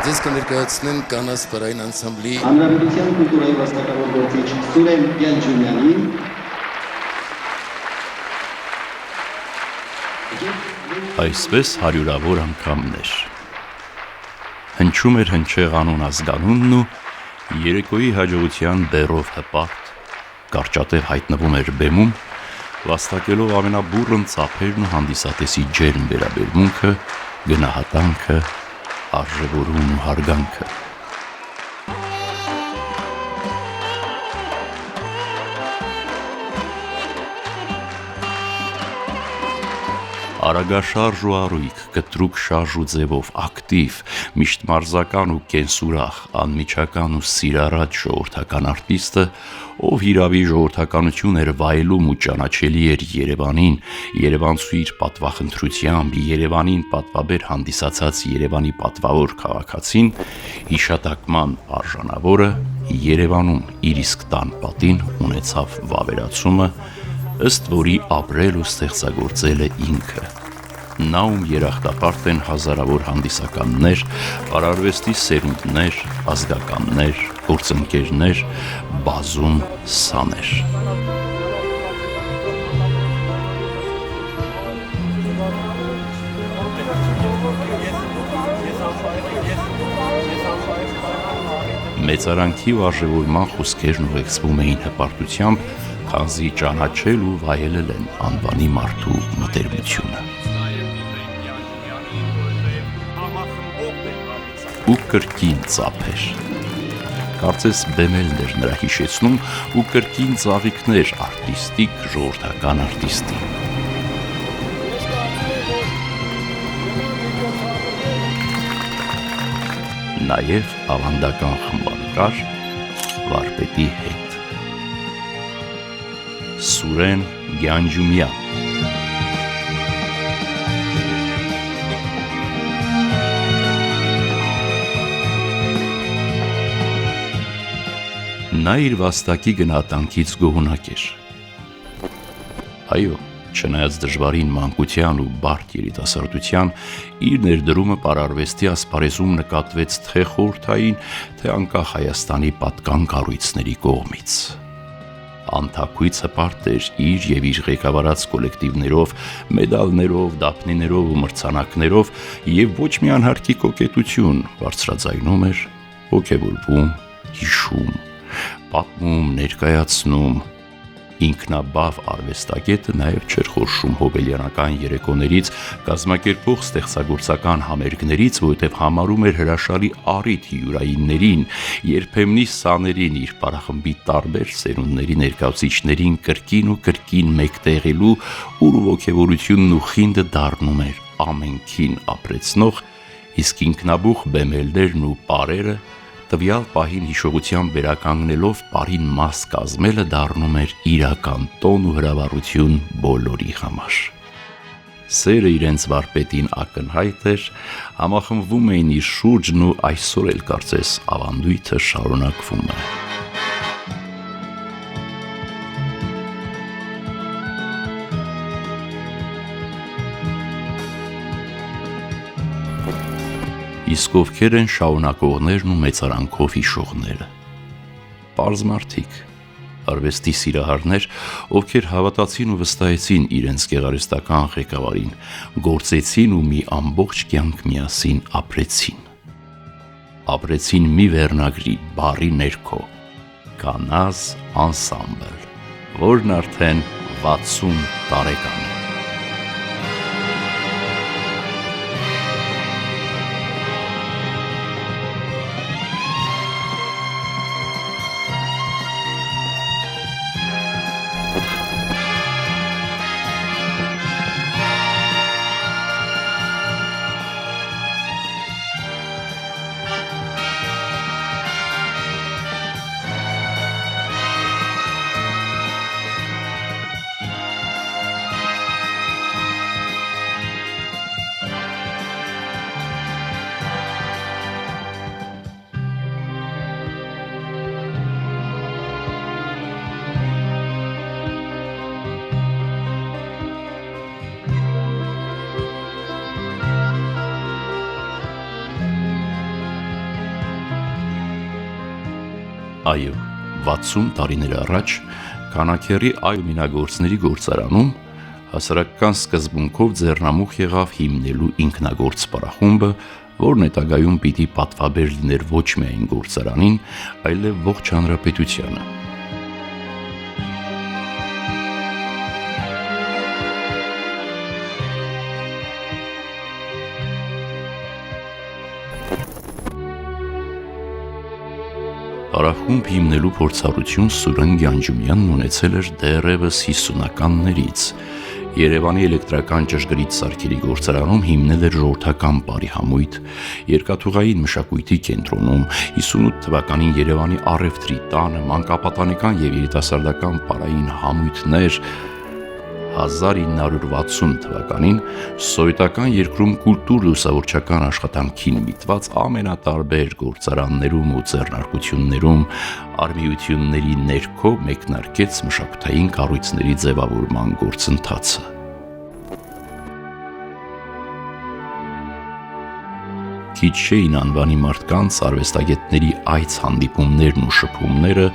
Ձեզ կներկայացնենք կանանց պարային անսամբլի Հանրապետության կուլտուրայի վաստակավոր գործիչ Սուրեն Գյանջումյանին Այսպես հարյուրավոր անգամներ հնչում էր հնչեղ անուն ազգանունն ու երեկոյի հաջողության բեռով հպարտ կարճատև հայտնվում էր բեմում վաստակելով ամենաբուռն ծափերն ու հանդիսատեսի ջերմ վերաբերմունքը, գնահատանքը, արժևորումն ու հարգանքը Արագաշարժ ու առույգ, կտրուկ շարժ ու ձևով, ակտիվ, միշտ մարզական ու կենսուրախ, անմիջական ու սիրառատ ժողովրդական արտիստը, ով հիրավի ժողովրդականություն էր վայելում ու ճանաչելի էր Երևանին, երևանցու իր պատվախնդրությամբ, Երևանին պատվաբեր հանդիսացած Երևանի պատվավոր քաղաքացին, հիշատակման արժանավորը Երևանում իր իսկ տան պատին ունեցավ վավերացումը, ըստ որի ապրել ու ստեղծագործել է ինքը։ Նա ում երախտապարտ են հազարավոր հանդիսականներ, պարարվեստի սերունդներ, ազգականներ, գործընկերներ, բազում սաներ։ Մեծարանքի ու արժևորման խոսքերն ուղեկցվում էին հպարտությամբ, քանզի ճանաչել ու վայելել են անվանի մարդու մտերմությունը։ Ու կրկին ծափեր։ Կարծես բեմելն էր նրա հիշեցնում ու կրկին ծաղիկներ արտիստիկ ժողովրդական արտիստի։ Նաև ավանդական խմբանկար վարպետի հետ։ Սուրեն Գյանջումյան Նա իր վաստակի գնահատանքից գոհունակ էր։ Այո, չնայած դժվարին մանկության ու բարդ երիտասարդության, իր ներդրումը պարարվեստի ասպարեզում նկատվեց թե խորհրդային, թե անկախ Հայաստանի պատկան կառույցների կողմից։ Անթաքույց հպարտ էր իր և իր ղեկավարած կոլեկտիվներով, մեդալներով, դափնիներով ու մրցանակներով և ոչ մի անհարկի կոկետություն բարձրաձայնում էր, ոգևորվում, հիշում, պատմում, ներկայացնում։ Ինքնաբավ արվեստագետը նաև չէր խորշում հոբելյանական երեկոներից, կազմակերպող ստեղծագործական համերգներից, որովհետև համարում էր հրաշալի առիթ յուրայիններին, երբեմնի սաներին իր պարախմբի տարբեր սերունդների ներկայացուցիչներին կրկին ու կրկին մեկտեղելու, ուր ոգևորությունն ու խինդը դառնում էր ամենքին ապրեցնող, իսկ ինքնաբուխ բեմելներն ու պարերը տվյալ պահին հիշողությամբ վերականգնելով պարին մաս կազմելը դառնում էր իրական տոն ու հրավառություն բոլորի համար։ Սերը իրենց վարպետին ակնհայտ էր, համախմբվում էին իր շուրջն ու այսօր էլ կարծես ավանդույթը շարունակվում է։ Իսկ ովքեր են շարունակողներն ու մեծարանքով հիշողները։ Պարզ մարդիկ, արվեստի սիրահարներ, ովքեր հավատացին ու վստահեցին իրենց գեղարվեստական ղեկավարին, գործեցին ու մի ամբողջ կյանք միասին ապրեցին։ Ապրեցին մի վերնագրի բառի ներքո՝ Կանանց անսամբլ, որն արդեն 60 տարեկան է։ Այո, 60 տարիներ առաջ Քանաքեռի այլմինագործների գործարանում հասարակական սկզբունքով ձեռնամուխ եղավ հիմնելու ինքնագործ պարախումբը, որն հետագայում պիտի պատվաբեր լիներ ոչ միայն գործարանին, այլև ողջ հանրապետությանը։ Պարախումբ հիմնելու փորձառություն Սուրեն Գյանջումյանն ունեցել էր դեռևս 50-ականներից։ Երևանի էլեկտրական ճշգրիտ սարքերի գործարանում հիմնել էր ժողովրդական բարի համույթ, երկաթուղային մշակույթի կենտրոնում, 58 թվականին Երևանի առևտրի տանը, մանկապատանեկան եւ երիտասարդական պարային համույթներ, 1960 թվականին սովետական երկրում կուլտուր լուսավորչական աշխատանքին միտված ամենատարբեր գործարաններում ու ձեռնարկություններում արմիությունների ներքո մեկնարկեց մշակութային կառույցների ձևավորման գործընթացը։ Քիչ չէին անվանի մարդկանց արվեստագետների այց հանդիպումներն ու շփումները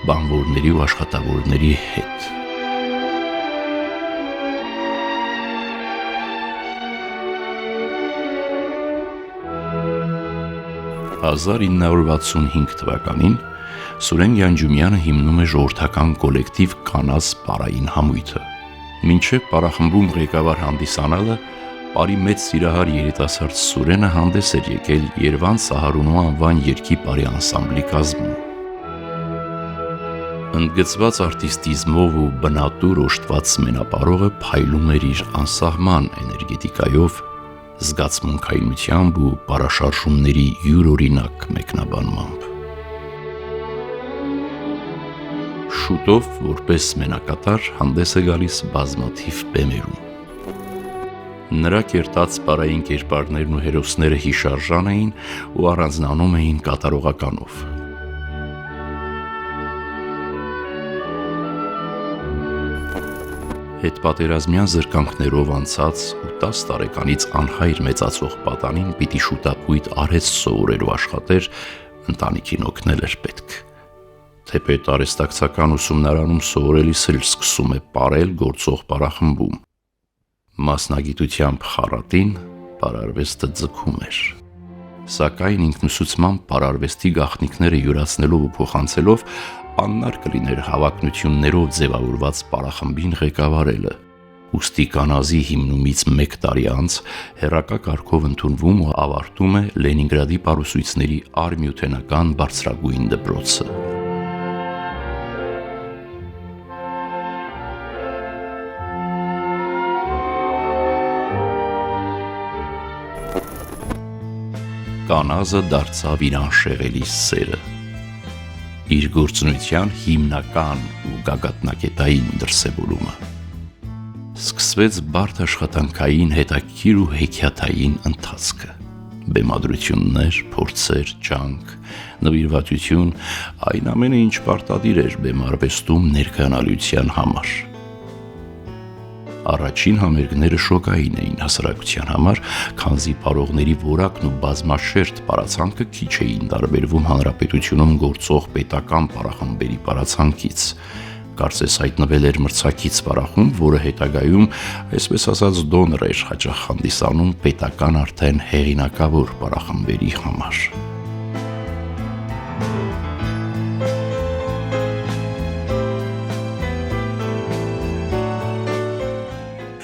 բանվորների ու աշխատավորների հետ։ 1965 թվականին Սուրեն Գյանջումյանը հիմնում է ժողովրդական կոլեկտիվ «Կանազ» պարային համույթը։ Մինչև պարախմբում ղեկավար հանդիսանալը պարի մեծ սիրահար երիտասարդ Սուրենը հանդես էր եկել Երվան Սահարունու անվան երգի պարի անսամբլի կազմում։ Ընդգծված արտիստիզմով ու բնատուր օժտված մենապարողը փայլում էր իր անսահման էներգետիկայով, զգացմունքայնությամբ ու պարաշարժումների յուրօրինակ մեկնաբանմամբ։ Շուտով, որպես մենակատար, հանդես է գալիս բազմաթիվ բեմերում։ Նրա կերտած պարային կերպարներն ու հերոսները հիշարժան էին ու առանձնանում էին կատարողականով։ Հետպատերազմյան զրկանքներով անցած ու 10 տարեկանից անհայր մեծացող պատանին պիտի շուտապույտ արեց սովորել ու աշխատեր, ընտանիքին օգնել էր պետք։ Թեպետ արհեստակցական ուսումնարանում սովորելիս էլ սկսում է պարել գործող պարախմբում։ Մասնագիտությամբ խառատին, պարարվեստը ձգում էր։ Սակայն ինքնուսուցման պարարվեստի գաղտնիքները յուրացնելով ու փոխանցելով աննար կլիներ հավակնություններով ձևավորված պարախմբին ղեկավարելը։ Ուստի Կանազի հիմնումից 1 տարի անց հեռակա կարգով ընդունվում ու ավարտում է Լենինգրադի պարուսույցների արմիութենական բարձրագույն դպրոցը։ Կանազը դարձավ իր անշեղելի սերը։ Իր գործունեության հիմնական ու գագաթնակետային դրսևորումը։ Սկսվեց բարդ աշխատանքային հետաքրքիր ու հեքիաթային ընթացքը։ Բեմադրություններ, փորձեր, ջանք, նվիրվածություն, այն ամենը ինչ պարտադիր էր բեմարվեստում ներկայանալիության համար։ Առաջին համերգները շոկային էին հասարակության համար, քանզի պարողների որակն ու բազմաշերտ պարացանքը քիչ էին տարբերվում հանրապետությունում գործող պետական պարախմբերի պարացանքից։ Կարծես հայտնվել էր մրցակից պարախումբ, որը հետագայում, այսպես ասած, դոնոր էր հաճախ հանդիսանում պետական արդեն հեղինակավոր պարախմբերի համար։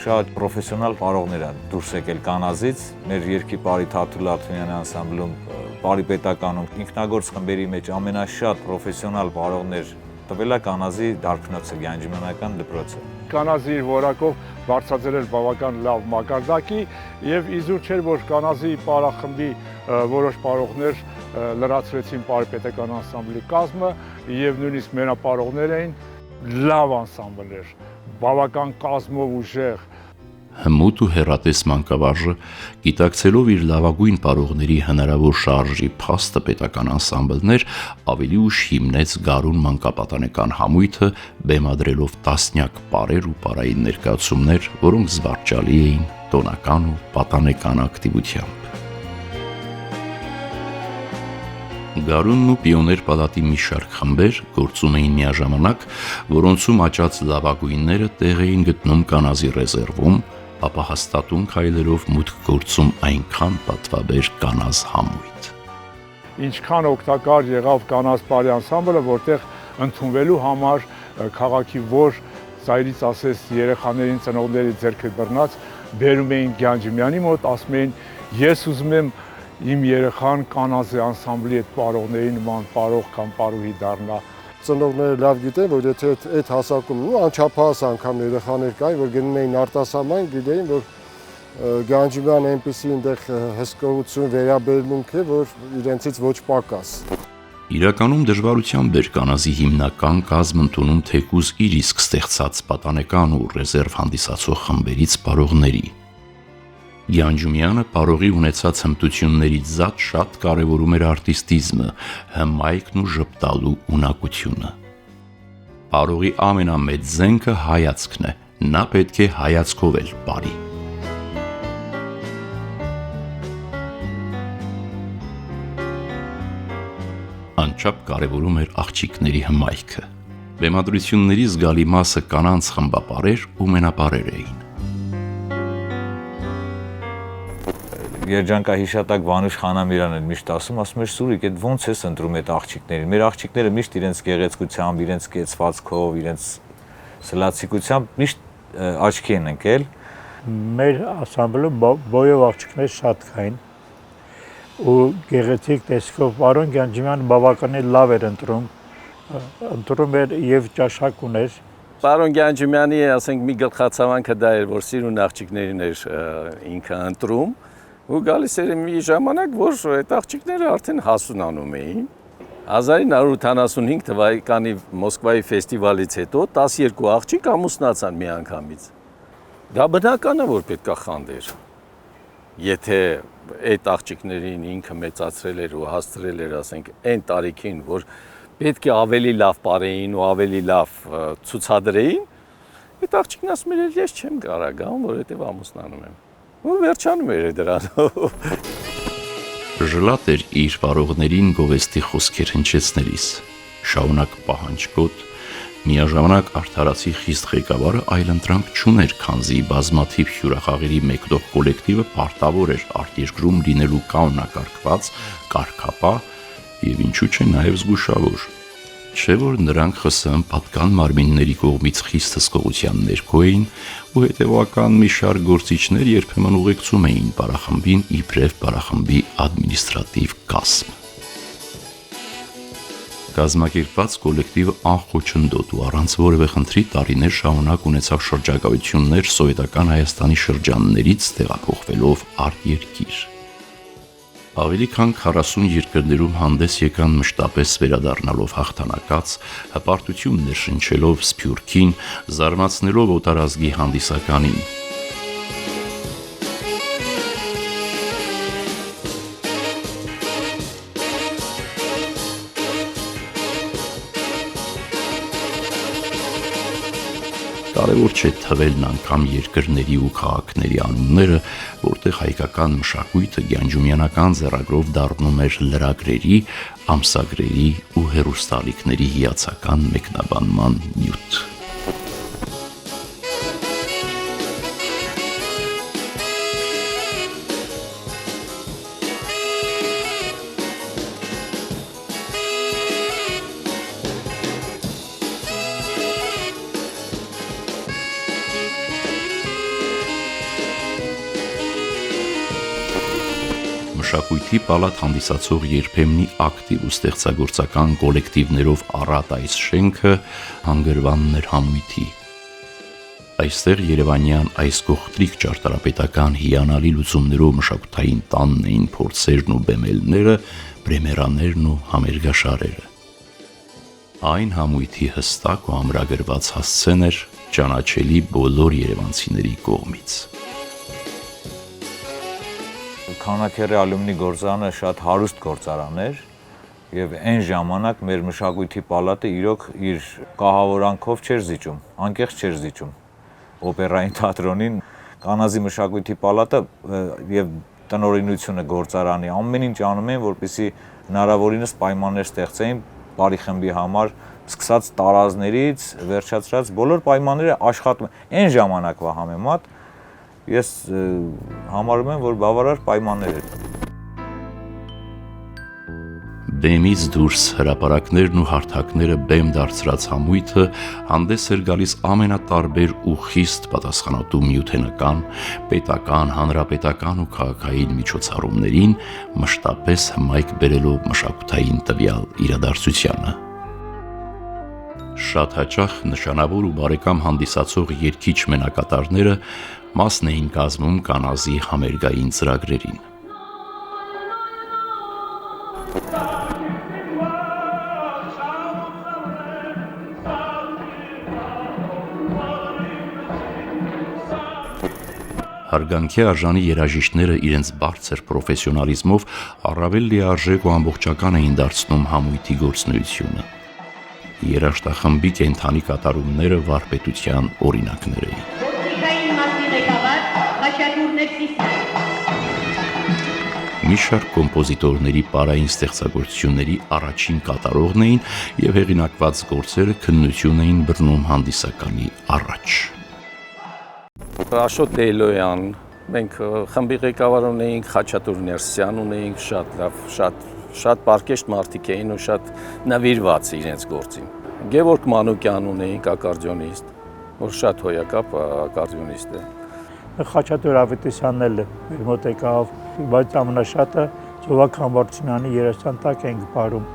Շատ պրոֆեսիոնալ պարողներ են դուրս եկել Կանազից, մեր երկի Պարի Թաթուլ Արտունյանի անսամբլում, Պարի պետականում, ինքնագործ խմբերի մեջ ամենաշատ պրոֆեսիոնալ պարողներ տվել է Կանազի դարբնոցը, Գյանջումյանական դպրոցը։ Կանազի իր որակով բարձրացել էր բավական լավ մակարդակի եւ իզուր չէր, որ Կանազի պարախմբի որոշ պարողներ լրացրեցին Պարի պետական անսամբլի կազմը եւ նույնիսկ մենապարողներ էին, լավ անսամբլ էր, բավական կազմով ուժեղ։ Հմուտ ու հեռատես մանկավարժը, գիտակցելով իր լավագույն պարողների հնարավոր շարժի փաստը պետական անսամբլներ, ավելի ուշ հիմնեց Գարուն մանկապատանեկան համույթը, բեմադրելով տասնյակ պարեր ու պարային ներկայացումներ, որոնք զվարճալի էին տոնական ու պատանեկան ակտիվությամբ։ Գարունն ու Պիոներ պալատի մի շարք խմբեր գործում էին միաժամանակ, որոնցում աճած լավագույնները տեղ էին գտնում կանազի ռեզերվում, ապա հաստատուն քայլերով մուտք գործում այնքան պատվաբեր կանազ համույթ։ Ինչքան օգտակար եղավ կանանց բարի անսամբլը, որտեղ ընդունվելու համար քաղաքի որ ծայրից ասես երեխաներին ծնողների ձեռքը բռնած բերում էին Գյանջիմյանի մոտ, ասում էին ես ուզում եմ իմ երեխան կանազի անսամբլի այդ պարողների նման պարող կամ պարուհի դառնա։ Ծնողները լավ գիտեն, որ եթե այդ հասակում ու անչափահաս անգամ երեխաներ կային, որ գնում էին արտասահման, գիտեին, որ Գյանջիմյանը այնպեսի այնտեղ հսկողություն վերաբերմունք է, որ իրենցից ոչ պակաս։ Իրականում դժվարությամբ էր կանազի հիմնական կազմ ընդունում թեկուզ իր իսկ ստեղծած պատանեկան ու ռեզերվ հանդիսացող խմբերից պարողների։ Գյանջումյանը պարողի ունեցած հմտություններից զատ շատ կարևորում էր արտիստիզմը, հմայքն ու ժպտալու ունակությունը։ Պարողի ամենամեծ զենքը հայացքն է, նա պետք է հայացքով էլ բարի։ Անչափ կարևորում էր աղջիկների հմայքը։ Բեմադրությունների զգալի մասը կանանց խմբապարեր ու մենապարեր էին։ Երջանկահիշատակ Վանուշ Խանամիրյանն միշտ ասում էր Սուրիկ, այդ ո՞նց ես ընտրում այդ աղջիկներին։ Մեր աղջիկները միշտ իրենց գեղեցկությամբ, իրենց կեցվածքով, իրենց սլացիկությամբ միշտ աչքի են ընկել։ Մեր ասամբլում բոյով աղջիկներ շատ կային ու գեղեցիկ տեսքով պարոն Գյանջիմյանը բավականին լավ էր ընտրում էր եւ ճաշակ ուներ։ Պարոն Գյանջիմյանի, ասենք, մի գլխացավանքը դա էր, որ սիրուն աղջիկներին էր ինքը ընտրում ու գալիս էր մի ժամանակ, որ այդ աղջիկները արդեն հասունանում էին։ 1985 թվականի Մոսկվայի ֆեստիվալից հետո 12 աղջիկ ամուսնացան մի անգամից։ Դա բնական է, որ պետք է խանդեր։ Եթե այդ աղջիկներին ինքը մեծացրել էր ու հասցրել էր, ասենք, այն տարիքին, որ պետք է ավելի լավ պարեին ու ավելի լավ ցուցադրեին, այդ աղջիկն ասում էր, ես չեմ կարող գամ, որովհետև ամուսնանում եմ։ Ու վերջանում էր դրանով։ Ժլատ էր իր պարողներին գովեստի խոսքեր հնչեցնելիս, շարունակ պահանջկոտ, միաժամանակ արդարացի խիստ ղեկավարը այլընտրանք չուներ, քանզի բազմաթիվ հյուրախաղերի մեկնող կոլեկտիվը պարտավոր էր արտերկրում լինելու կանոնակարգված, կարգապահ եւ ինչու՞ չէ նաեւ զգուշավոր։ Չէ՞ որ նրանք ԽՍՀՄ պատկան մարմինների կողմից խիստ հսկողության ներքո էին ու հետևական մի շարք գործիչներ երբեմն ուղեկցում էին պարախմբին իբրև պարախմբի ադմինիստրատիվ կազմ։ Կազմակերպված կոլեկտիվը անխոչնդոտ ու առանց որևէ խնդրի տարիներ շարունակ ունեցավ շրջագայություններ սովետական Հայաստանի շրջաններից տեղափոխվելով արտերկիր։ Ավելի քան 40 երկրներում հանդես եկան մշտապես վերադառնալով հաղթանակած, հպարտություն ներշնչելով Սփյուռքին, զարմացնելով օտարազգի հանդիսականին։ Կարևոր չէ թվելն անգամ երկրների ու քաղաքների անունները, որտեղ հայկական մշակույթը գյանջումյանական ձեռագրով դառնում էր լրագրերի, ամսագրերի ու հեռուստալիքների հիացական մեկնաբանման նյութ։ Մշակույթի պալատ հանդիսացող երբեմնի ակտիվ ու ստեղծագործական կոլեկտիվներով առատ այս շենքը հանգրվանն էր համույթի։ Այստեղ երևանյան այս գողտրիկ ճարտարապետական հիանալի լուծումներով մշակութային տանն էին փորձերն ու բեմելները, պրեմերաներն ու համերգաշարերը։ Այն համույթի հստակ ու ամրագրված հասցեն էր ճանաչելի բոլոր երևանցիների կողմից։ Քանաքեռի ալյումնի գործարանը շատ հարուստ գործարան էր եւ այն ժամանակ մեր մշակույթի պալատը իրոք իր կահավորանքով չէր զիջում, անկեղծ չէր զիջում օպերային թատրոնին, կանազի մշակույթի պալատը եւ տնօրինությունը գործարանի ամեն ինչ անում են, որպեսզի հնարավորինս պայմաններ ստեղծեին բարի խմբի համար, սկսած տարազներից, վերջացրած բոլոր պայմանները աշխատում են։ Այն ժամանակվա համեմատ ես համարում եմ, որ բավարար պայմաններ են։ Բեմից դուրս հրապարակներն ու հարթակները բեմ դարձրած համույթը հանդես էր գալիս ամենատարբեր ու խիստ պատասխանատու միութենական, պետական, հանրապետական ու քաղաքային միջոցառումներին, մշտապես հմայք բերելով մշակութային տվյալ իրադարձությանը։ Շատ հաճախ նշանավոր ու բարեկամ հանդիսացող երգիչ մենակատարները մասն էին կազմում կանազի համերգային ծրագրերին։ Հարգանքի արժանի երաժիշտները իրենց բարձր պրոֆեսիոնալիզմով առավել լիարժեք ու ամբողջական էին դարձնում համույթի գործունեությունը։ Երաժշտախմբի կենդանի կատարումները վարպետության օրինակներ էին։ Մի շարք կոմպոզիտորների պարային ստեղծագործությունների առաջին կատարողն էին և հեղինակված գործերը քննություն էին բռնում հանդիսականի առաջ։ Աշոտ Լեյլոյան, մենք խմբի ղեկավար ունեինք, Խաչատուր Ներսյան ունեինք, շատ լավ, շատ պարկեշտ մարդիկ էին ու շատ նվիրված իրենց գործին։ Գևորգ Մանուկյան ունեինք, ակարդիոնիստ, որ շատ հոյակապ ակարդիոնիստ է։ Խաչատուր Ավետիսյանն էլ մեր մոտ եկավ, բայց ամենաշատը Ծովակ Համբարձումյանի երաժշտության տակ ենք բարում։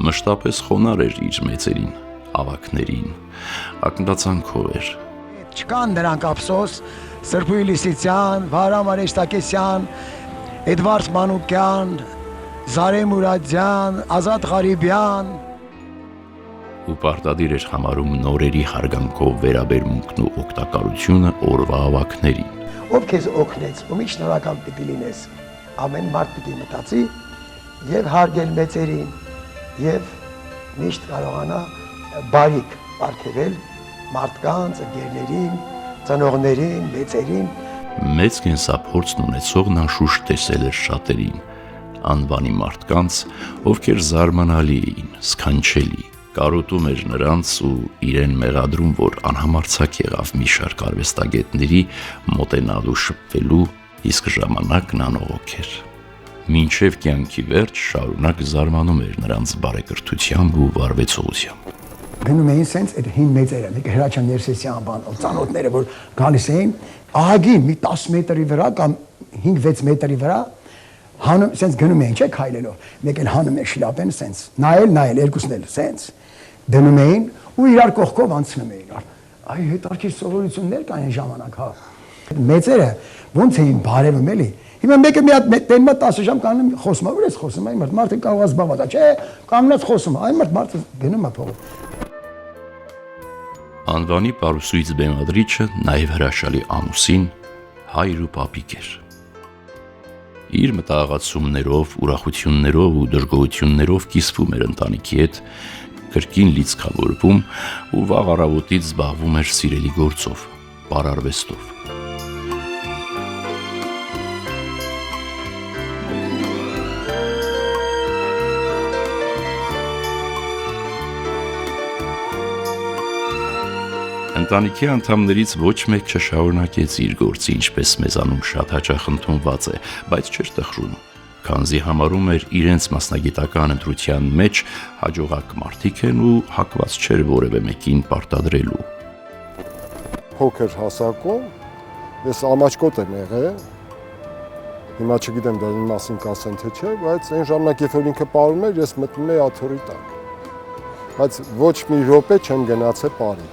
Մշտապես խոնար էր իր մեծերին, ավագներին, ակնտացանքով էր։ Չկան դրանք ափսոս, Սրբույր Լիսիցյան, Վահրամ Արեշտակեսյան, Էդվարդ Մանուկյան, Զարե Մուրադյան, Ազատ Ղարիբյան։ Ու պարտադիր էր համարում նորերի հարգանքով վերաբերմունքն ու օգտակարությունը օրվա ավագներին։ Ով քեզ օգնեց, ումի շնորհակալ պիտի լինես։ Ամեն մարդ պիտի մտածի եւ հարգել մեծերին եւ միշտ կարողանա բարիք պարգևել մարդկանց, ընկերներին, ծնողներին, մեծերին։ Մեծ կենսափորձն ունեցողն անշուշտ տեսել էր շատերին, անվանի մարդկանց, ովքեր զարմանալի էին, սքանչելի, կարոտում էր նրանց ու իրեն մեղադրում, որ անհամարձակ եղավ մի շարք արվեստագետների մոտենալու շփվելու, իսկ ժամանակն անողոք էր։ Մինչև կյանքի վերջ շարունակ զարմանում էր նրանց բարեկրթությամբ ու վարվեցողությամբ։ Գնում էին սենց այդ հին մեծերը, մեկ Հրաչյան Ներսեսյան բան, ծանոթները, որ գալիս էին ահագին մի 10 մետրի վրա կամ 5-6 մետրի վրա հանում, սենց գնում էին, չէ, քայլելով, մեկ էլ հանում էր շլապեն սենց, նայել, երկուսն էլ սենց դնում էին ու իրար կողքով անցնում էին։ Այ հետարքիր սովորություններ կան այն ժամանակ, հա։ Մեծերը ոնց էին բարևում էլի։ Հիմա մեկը մի հատ տենմա 10 ժամ կանում խոսում, ուր ես խոսում, այ մարդը կարող է զբաղված, չէ, կանգնած խոսում, այ մարդը գնում է փողոց։ Անվանի պարուսույց բեմադրիչը նաև հրաշալի ամուսին, հայր ու պապիկ էր։ Իր մտահղացումներով, ուրախություններով ու դժգոհություններով կիսվում էր ընտանիքի հետ, կրկին լիցքավորվում ու վաղ առավոտից զբաղվում էր սիրելի գործով, պարարվեստով։ Ընտանիքի անդամներից ոչ մեկ չշարունակեց իր գործը, ինչպես մեզանում շատ հաճախ ընդունված է, բայց չէր տխրում, քանզի համարում էր իրենց մասնագիտական ընտրության մեջ հաջողակ մարդիկ են ու հակված չէր որևէ մեկին պարտադրելու։ Փոքր հասակում ես ամաչկոտ եմ եղել, հիմա չգիտեմ դա իմ մասին կասեն թե չէ, բայց այն ժամանակ երբ որ ինքը պարում էր, ես մտնում էի աթոռի տակ, բայց ոչ մի րոպե չեմ գնացել պարի։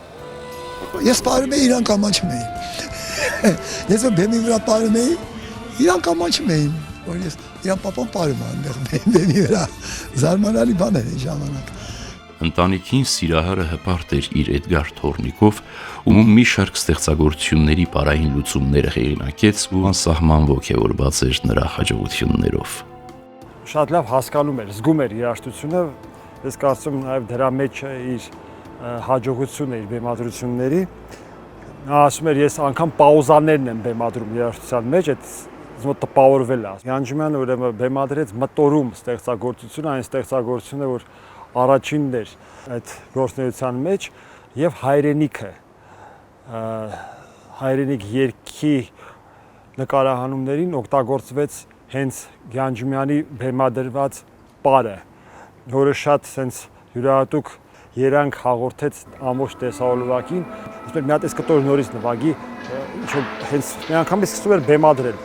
Ես պարում էի, իրանք ամաչում էին։ Ես որ բեմի վրա պարում էի, իրանք ամաչում էին, որ ես իրան պապան պարում այնտեղ բեմի վրա։ Զարմանալի բան էր այն ժամանակ։ Ընտանիքին սիրահարը հպարտ էր իր Էդգար Թորնիկով, ում մի շարք ստեղծագործությունների պարային լուծումները հեղինակեց ու անսահման ոգևորված էր նրա հաջողություններով։ Շատ լավ հասկանում էր, զգում էր երաժշտությունը, ես կարծում նաև դրա մեջ իր հաջողությունը իր բեմադրությունների։ Նա ասում էր, ես անգամ պաուզաներն եմ բեմադրում երաժշտության մեջ, այդ տպավորվել է։ Գանջումյանը ուրեմն բեմադրեց մտորում ստեղծագործություն, այն ստեղծագործությունը, որ առաջինն էր այդ գործունեության մեջ եւ հայրենիք երգի նկարահանումներին օգտագործվեց հենց Գանջումյանի բեմադրված պարը, որը շատ sense յուրահատուկ երանգ հաղորդեց ամբողջ տեսահոլովակին, ասում մի հատ էս կտոր նորից նվագի, ինչ որ հենց մի անգամից սկսում էր բեմադրել։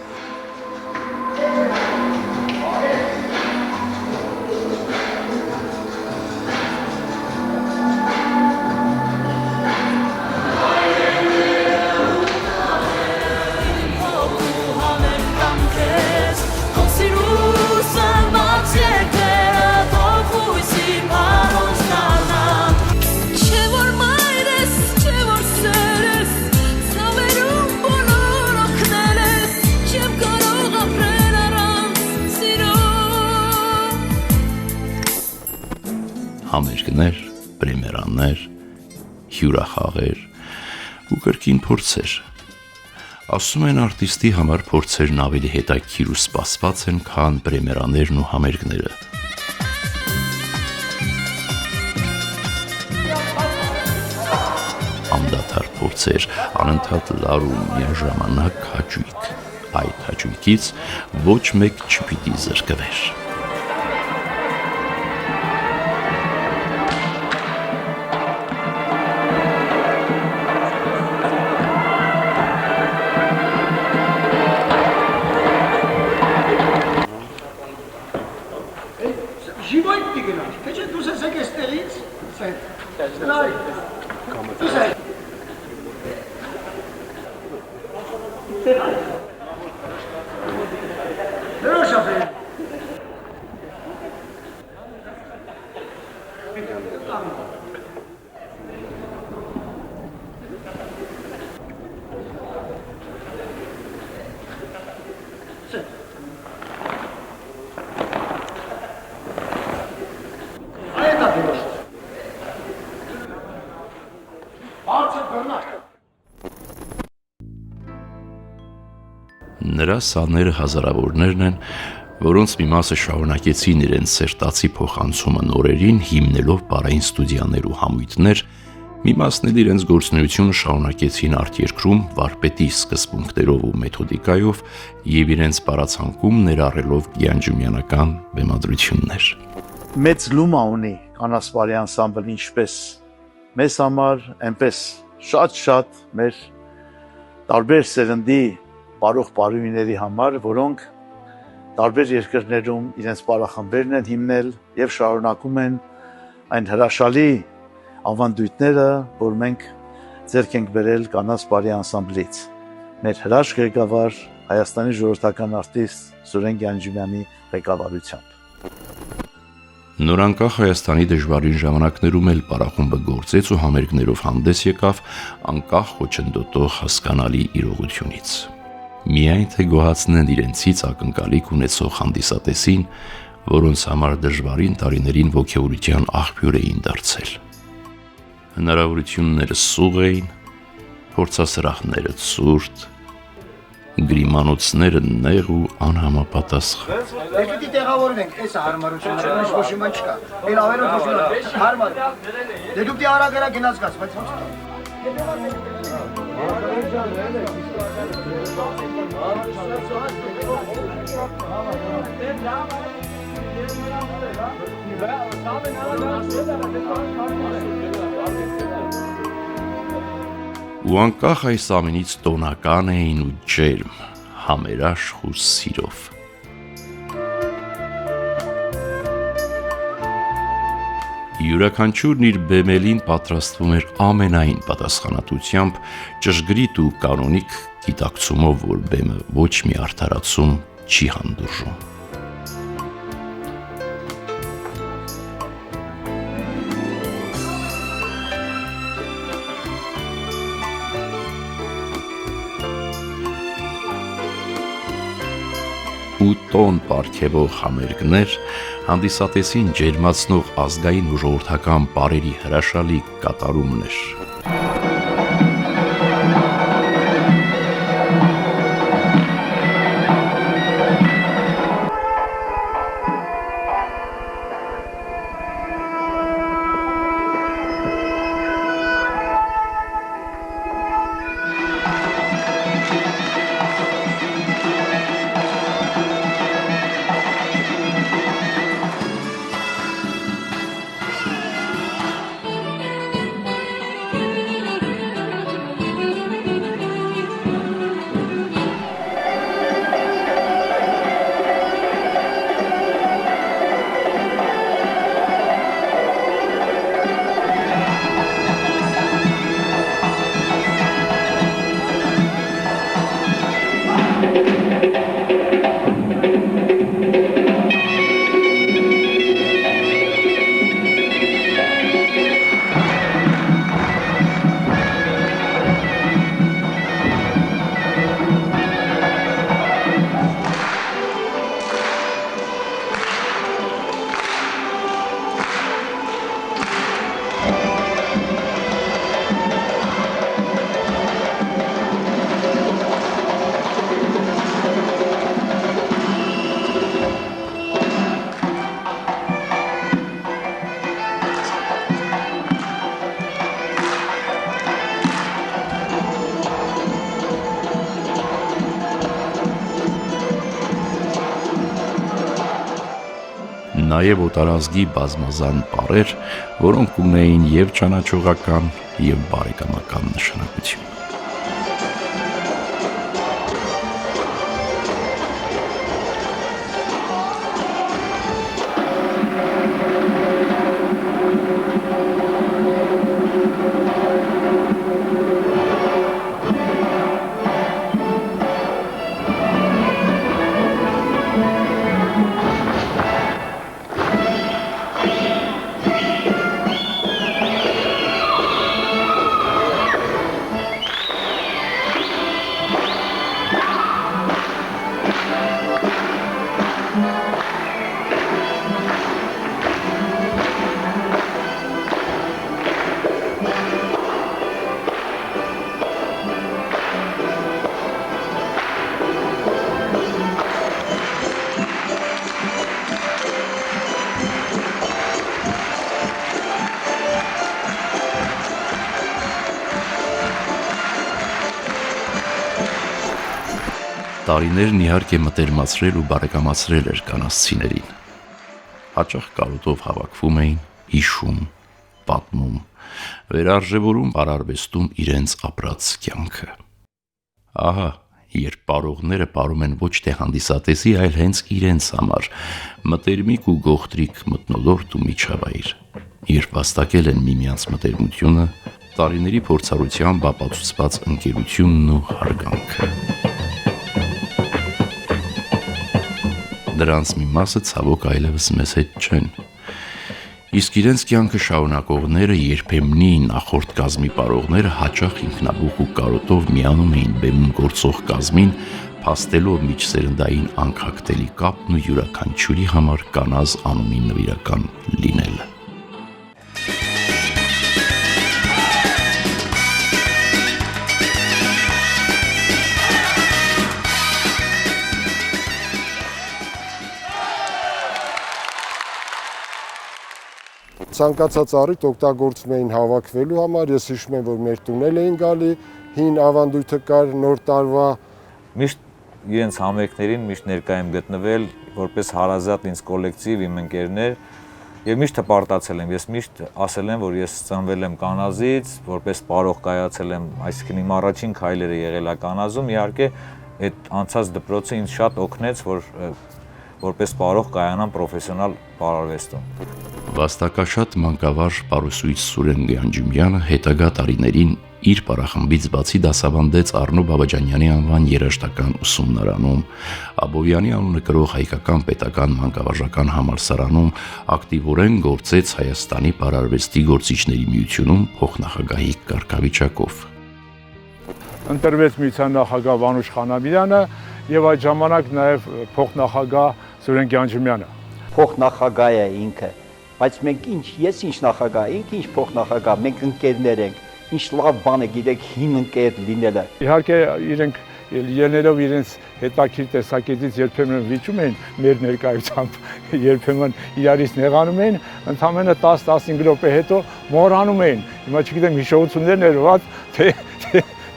Համերգներ, պրեմիերաներ, հյուրախաղեր ու կրկին փորձեր։ Ասում են արտիստի համար փորձերն ավելի հետաքրքիր ու սպասված են, քան պրեմիերաներն ու համերգները։ Անդադար փորձեր, անընդհատ լարում, միաժամանակ հաճույք։ Այդ հաճույքից ոչ մեկ չպիտի զրկվեր։ Նրա սաները հազարավորներն են, որոնց մի մասը շարունակեցին իրենց սերտացի փոխանցումը նորերին, հիմնելով բարային ստուդիաներ ու համույթներ, մի մասն էլ իրենց գործունեությունը շարունակեցին արտերկրում վարպետի սկզբունքներով ու մեթոդիկայով եւ իրենց բառացանկում ներառելով գյանջումյանական բեմադրություններ։ Մեծ լումա ունի Կանասպարի անսամբլը, ինչպես մեզ համար, այնպես շատ մեր տարբեր սերնդի բարող բարույների համար, որոնք տարբեր երկրներում իրենց պարախմբերն են հիմնել եւ շարունակում են այն հրաշալի ավանդույթները, որ մենք ձեռք ենք բերել Կանասպարի անսամբլից։ Մեր հրաշք ղեկավար Հայաստանի ժողովրդական արտիստ Սուրեն Գյանջումյանի ղեկավարությամբ։ Նորանկախ Հայաստանի դժվարին ժամանակներում էլ պարախումբը գործեց ու համերգներով հանդես եկավ անկախ խոչընդոտող հասկանալի իրողությունից։ Միայն թե գոհացնեն իրենցից ակնկալիք ունեցող հանդիսատեսին, որոնց համար դժվարին տարիներին ոգևորության աղբյուր էին դարձել։ Հնարավորությունները սուղ էին, փորձասրահները ցուրտ, գրիմանոցները նեղ ու անհամապատասխան։ Պիտի տեղավորվենք, այս հարմարությունները, ինչ ոչ իման չկա։ Էլ ավելը ոչ հարմար։ Դե դուք դի արագերա գնաց գաց, բայց ոչ կա։ Ու անկախ այս ամենից տոնական էին ու ջերմ, համերաշխ ու սիրով։ Յուրաքանչյուրն իր բեմելին պատրաստվում էր ամենայն պատասխանատվությամբ, ճշգրիտ ու կանոնիկ գիտակցումով, որ բեմը ոչ մի արդարացում չի հանդուրժում։ Ու տոն պարգևող համերգներ, հանդիսատեսին ջերմացնող ազգային ու ժողովրդական պարերի հրաշալի կատարումներ։ նաև օտարազգի բազմազան բառեր, որոնք ունեին եւ ճանաչողական եւ բարեկամական նշանակություն։ Տարիներն իհարկե մտերմացրել ու բարեկամացրել էր կանացցիներին։ Հաճախ կարոտով հավաքվում էին, հիշում, պատմում, վերարժևորում արարվեստում իրենց ապրած կյանքը։ Ահա, երբ պարողները պարում են ոչ թե հանդիսատեսի, այլ հենց իրենց համար, մտերմիկ ու գողտրիկ մթնոլորտ ու միջավայր, երբ վաստակել են միմյանց մտերմությունը, տարիների փորձառությամբ ապացուցված ընկերությունն ու հարգանքը։ Դրանց մի մասը ցավոք այլևս մեզ հետ չեն։ Իսկ իրենց կյանքը շարունակողները երբեմնի նախորդ կազմի պարողները հաճախ ինքնաբուխ ու կարոտով միանում էին բեմում գործող կազմին, փաստելով միջսերնդային անկախտելի կապն ու յուրաքանչյուրի համար կանազ անունի նվիրական լինելը։ Ցանկացած առիթ օգտագործում էին հավաքվելու համար, ես հիշում եմ, որ մեր տունել էին գալի, հին ավանդույթը կար նոր տարվա։ Միշտ իրենց համերգներին միշտ ներկայ եմ գտնվել, որպես հարազատ ինձ կոլեկտիվ, իմ ընկերներ, եւ միշտ հպարտացել եմ, ես միշտ ասել եմ, որ ես ծնվել եմ Կանազից, որպես պարող կայացել եմ, այսինքն իմ առաջին քայլերը եղել է Կանազում, իհարկե այդ անցած դպրոցը ինձ շատ օգնեց, որպես պարող կայանամ պրոֆեսիոնալ պարարվեստում։ Վաստակաշատ մանկավար պարուսույց Սուրեն Գյանջումյանը հետագա տարիներին իր պարախմբից բացի դասավանդեց Առնո Բաբաջանյանի անվան երաժշտական ուսումնարանում, Աբովյանի անունը կրող Հայկական պետական մանկավարժական համալսարանում, ակտիվորեն գործեց Հայաստանի պարարվեստի գործիչների միությունում փոխնախագահի կարգավիճակով։ Ընտրվեց միության նախագահ Վանուշ Խանամյանը եւ այդ ժամանակ նաեւ փոխնախագահ Սուրեն Գյանջումյանը։ Փոխնախագահ է ինքը, բայց մենք ես ինչ նախագահ, ինքը ինչ փոխնախագահ, մենք ընկերներ ենք, ինչ լավ բան է գիտեք հին ընկեր լինելը։ Իհարկե իրենք ելնելով իրենց հետաքրքիր տեսակետից երբեմն վիճում էին մեր ներկայությամբ, երբեմն իրարից նեղանում էին, ընդամենը 10-15 րոպե հետո մոռանում էին։ Հիմա չգիտեմ հիշողություններն էր ված,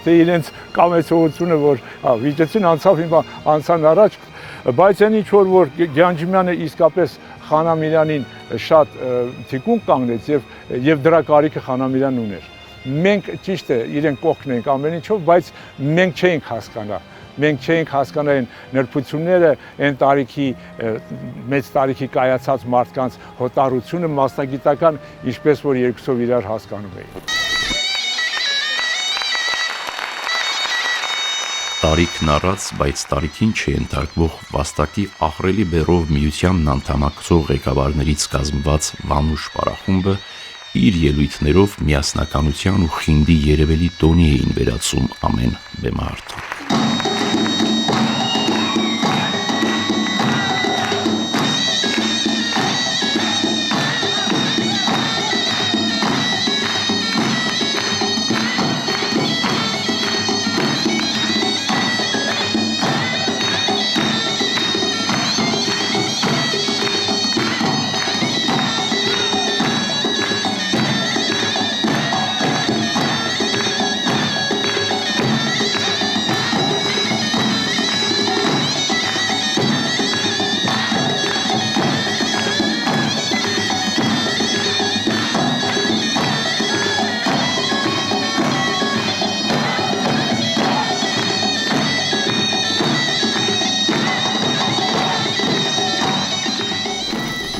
թե իրենց կամեցողությունը, որ վիճեցին անցավ հիմա անցան առաջ, բայց այն ինչ որ Գյանջումյանը իսկապես Խանամյանին շատ թիկուն կանգնեց եւ դրա կարիքը Խանամյանն ուներ։ Մենք ճիշտ է իրենք կողքն ենք ամեն ինչով, բայց մենք չէինք հասկանա։ Մենք չէինք հասկանա այն նրբությունները, այն տարիքի մեծ տարիքի կայացած մարդկանց հոտառությունը մասնագիտական, ինչպես որ երկուսով իրար հասկանում էին։ Տարիքն առած, բայց տարիքին չենթարկվող վաստակի ահռելի բեռով միությանն անդամակցող ղեկավարներից կազմված Վանուշ պարախումբը իր ելույթներով միասնականության ու խինդի երևելի տոնի էին վերածում ամեն բեմահարթակ։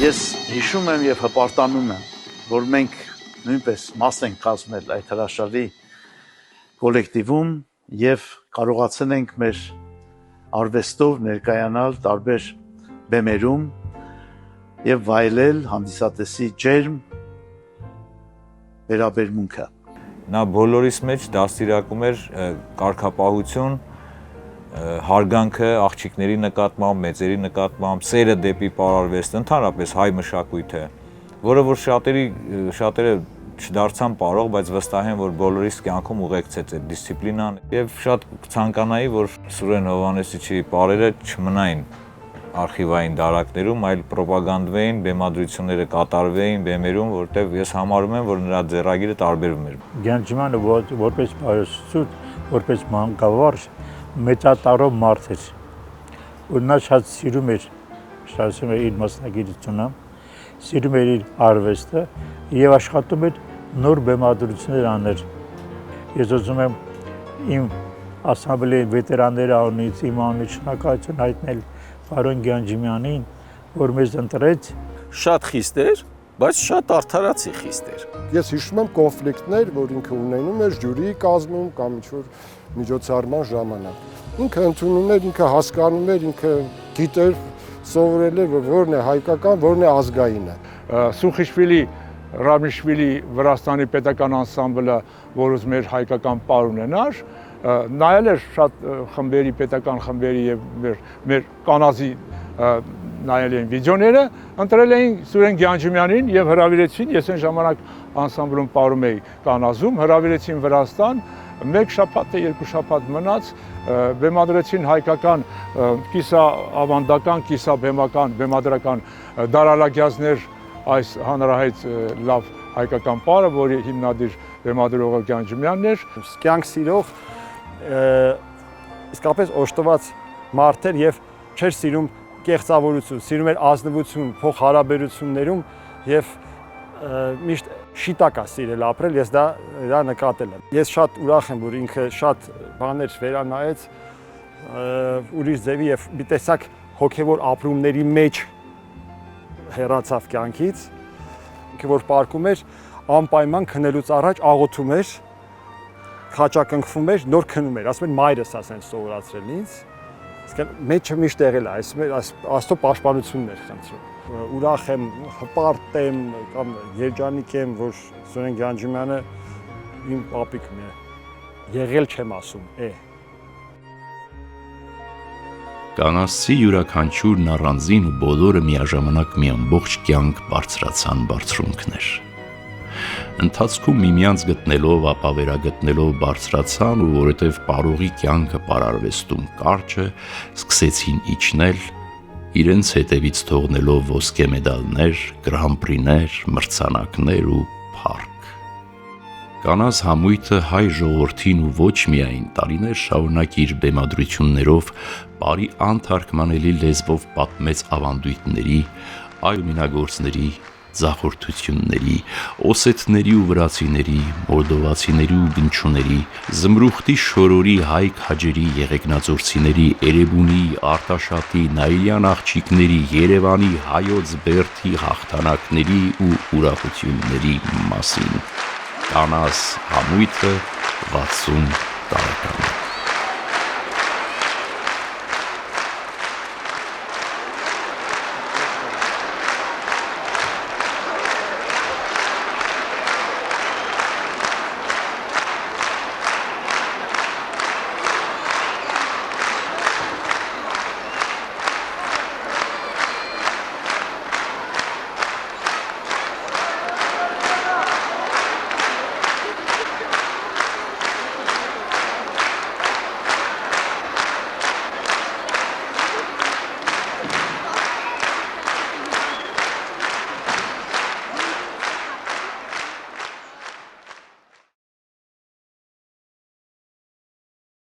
Ես հիշում եմ եւ հպարտանում եմ, որ մենք նույնպես մաս ենք կազմել այդ հրաշալի կոլեկտիվում եւ կարողացել ենք մեր արվեստով ներկայանալ տարբեր բեմերում եւ վայելել հանդիսատեսի ջերմ վերաբերմունքը։ Նա բոլորիս մեջ դաստիարակում էր կարգապահություն, հարգանքը աղջիկների նկատմամբ, մեծերի նկատմամբ, սերը դեպի պարարվեստը, ընդհանրապես հայ մշակույթը, որը որ շատերը չդարձան պարող, բայց վստահ եմ, որ բոլորիս կյանքում ուղեկցեց այդ դիսցիպլինան եւ շատ ցանկանայի, որ Սուրեն Հովհաննեսիչի պարերը չմնային արխիվային դարակներում, այլ պրոպագանդվեին, բեմադրությունները կատարվեին բեմերում, որտեղ ես համարում եմ, որ նրա ձեռագիրը տարբերվում էր։ Գյանջմանը որպես պարուսուց, որպես մանկավարժ մեծատարով մարդ էր, ու նա շատ սիրում էր իր մասնագիտությունը, սիրում էր իր արվեստը եւ աշխատում էր նոր բեմադրություններ անել։ Ես ուզում եմ իմ ասամբլեի վետերանների անունից իմ անունից շնորհակալություն հայտնել պարոն Գյանջիմյանին, որ մեզ ընտրեց։ Շատ խիստ էր, բայց շատ արդարացի խիստ էր։ Ես հիշում եմ կոնֆլիկտներ, որ ինքը ունենում էր ժյուրիի կազմում կամ ինչ-որ միջոցառման ժամանակ։ Ինքը ընդունում էր, ինքը հասկանում էր, ինքը գիտեր, սովորել էր, որն է հայկական, որն է ազգայինը։ Սուխիշվիլի, Ռամիշվիլի Վրաստանի պետական անսամբլը, որ ուզում էր հայկական պար ունենար, նայել էր շատ խմբերի, պետական խմբերի եւ մեր կանազի նայել էին վիդեոները, ընտրել էին Սուրեն Գյանջիմյանին եւ հրավիրեցին, ես այն ժամանակ անսամբլում պարում էի Կանազում, հրավիրեցին Վրաստան, մեկ շաբաթ թե երկու շաբաթ մնաց, բեմադրեցին հայկական կիսաավանդական, կիսաբեմական, բեմադրական դարալագյազներ այս հանրահայտ լավ հայկական պարը, որի հիմնադիր բեմադրողը Գյանջիմյանն էր։ Կյանք սիրող, իսկապես օժտված մարդ էր եւ չէր սիրում կեղծավորություն, սիրում էր ազնվություն փոխհարաբերություններում եւ միշտ շիտակ է սիրել ապրել, ես դա նկատել եմ։ Ես շատ ուրախ եմ, որ ինքը շատ բաներ վերանայեց ուրիշ ձևի եւ մի տեսակ հոգեվոր ապրումների մեջ հեռացավ կյանքից։ Ինքը որ պարկում էր, անպայման քնելուց առաջ աղոթում էր, խաչակնքվում էր, նոր քնում էր, ասում էր մայրս ասեն սովորացրել ինձ։ Իսկ մեջը միշտ եղել է, աստծո պաշտպանությունն էր խնդրում։ Ուրախ եմ, հպարտ եմ կամ երջանիկ եմ, որ Սուրեն Գյանջիմյանը իմ պապիկն է։ Եղել չեմ ասում, է։ Կանասցի յուրաքանչյուրն առանձին ու բոլորը միաժամանակ մի ամբողջ կյանք բարձրացան բարձրունքներ։ Ընթացքում միմյանց գտնելով, ապա վերագտնելով բարձրացան ու որովհետև պարողի կյանքը պարարվեստում կարճ է, սկսեցին իջնել, իրենց հետևից թողնելով ոսկե մեդալներ, գրամպրիներ, մրցանակներ ու փառք։ Կանաս համույթը հայ ժողովրդին ու ոչ միայն տարիներ շարունակ իր բեմադրություններով բարի անթարգմանելի լեզվով պատմեց ավանդույթների, այլմինագործների, ձախորդությունների, օսեթների ու վրացիների, մոլդովացիների ու գնչուների, զմրուխտի շորորի հայ քաջերի, եղեգնաձորցիների, Էրեբունի, Արտաշատի, Նայիրյան աղջիկների, Երևանի հայոց բերդի հաղթանակների ու ուրախությունների մասին։ Կանաս համույթը 60 տարեկան։